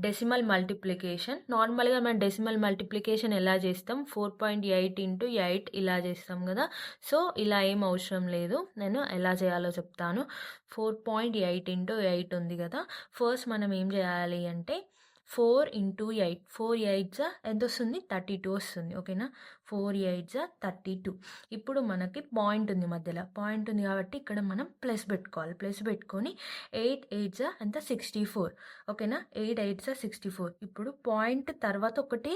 Decimal multiplication. నార్మల్గా మనం decimal multiplication ఎలా చేస్తాం, 4.8 ఇంటూ 8 ఇలా చేస్తాం కదా. సో ఇలా ఏం అవసరం లేదు, నేను ఎలా చేయాలో చెప్తాను. 4.8 ఇంటూ 8 ఉంది కదా. ఫస్ట్ మనం ఏం చేయాలి అంటే 4 ఇంటూ 8, 4 8 ఎంత వస్తుంది, 32 వస్తుంది. ఓకేనా, 4 8 32. ఇప్పుడు మనకి పాయింట్ ఉంది, మధ్యలో పాయింట్ ఉంది కాబట్టి ఇక్కడ మనం ప్లస్ పెట్టుకోవాలి. ప్లస్ పెట్టుకొని 8 8 ఎంత 64. ఓకేనా, 8 8 64. ఇప్పుడు పాయింట్ తర్వాత ఒకటి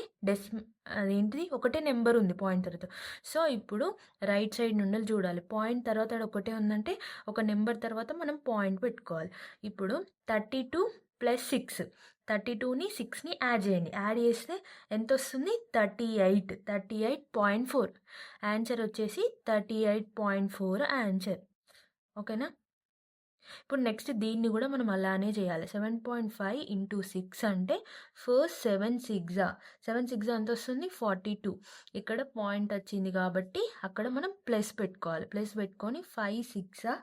అదేంటిది ఒకటే నెంబర్ ఉంది పాయింట్ తర్వాత. సో ఇప్పుడు రైట్ సైడ్ నుండి చూడాలి, పాయింట్ తర్వాత ఒకటే ఉందంటే ఒక నెంబర్ తర్వాత మనం పాయింట్ పెట్టుకోవాలి. ఇప్పుడు 32 ప్లస్ 6, 32ని 6ని యాడ్ చేయండి. యాడ్ చేస్తే ఎంత వస్తుంది, 38, 38.4. ఆన్సర్ వచ్చేసి 38.4 ఆన్సర్. ఓకేనా, ఇప్పుడు నెక్స్ట్ దీన్ని కూడా మనం అలానే చేయాలి. 7.5 ఇంటూ 6 అంటే ఫస్ట్ 7 6 ఎంత వస్తుంది, 42. ఇక్కడ పాయింట్ వచ్చింది కాబట్టి అక్కడ మనం ప్లస్ పెట్టుకోవాలి. ప్లస్ పెట్టుకొని 5 6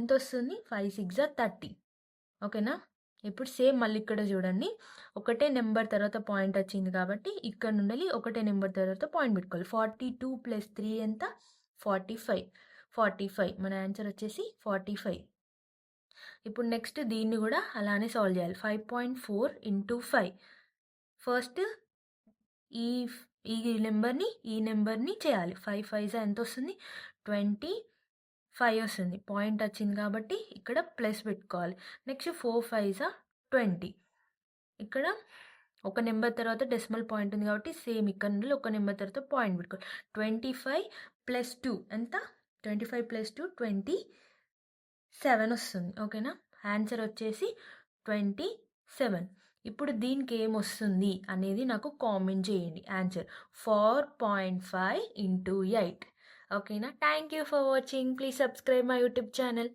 ఎంత వస్తుంది, 5 6 30. ఓకేనా, ఇప్పుడు సేమ్ మళ్ళీ ఇక్కడ చూడండి, ఒకటే నెంబర్ తర్వాత పాయింట్ వచ్చింది కాబట్టి ఇక్కడ నుండి ఒకటే నెంబర్ తర్వాత పాయింట్ పెట్టుకోవాలి. 42 ప్లస్ 3 ఎంత, 45. మన ఆన్సర్ వచ్చేసి 45. ఇప్పుడు నెక్స్ట్ దీన్ని కూడా అలానే సాల్వ్ చేయాలి. 5.4 ఇంటూ 5. ఫస్ట్ ఈ నెంబర్ని చేయాలి. 5 5 ఎంత వస్తుంది, 25 వస్తుంది. పాయింట్ వచ్చింది కాబట్టి ఇక్కడ ప్లస్ పెట్టుకోవాలి. నెక్స్ట్ 4 5 20. ఇక్కడ ఒక నెంబర్ తర్వాత డెసిమల్ పాయింట్ ఉంది కాబట్టి సేమ్ ఇక్కడ నుండి ఒక నెంబర్ తర్వాత పాయింట్ పెట్టుకోవాలి. 25 ప్లస్ 2 ఎంత, 25 ప్లస్ 2 27 వస్తుంది. ఓకేనా, ఆన్సర్ వచ్చేసి 27. ఇప్పుడు దీనికి ఏమొస్తుంది అనేది నాకు కామెంట్ చేయండి. Answer 4.5 into 8. ఓకేనా, thank you for watching. Please subscribe my YouTube channel.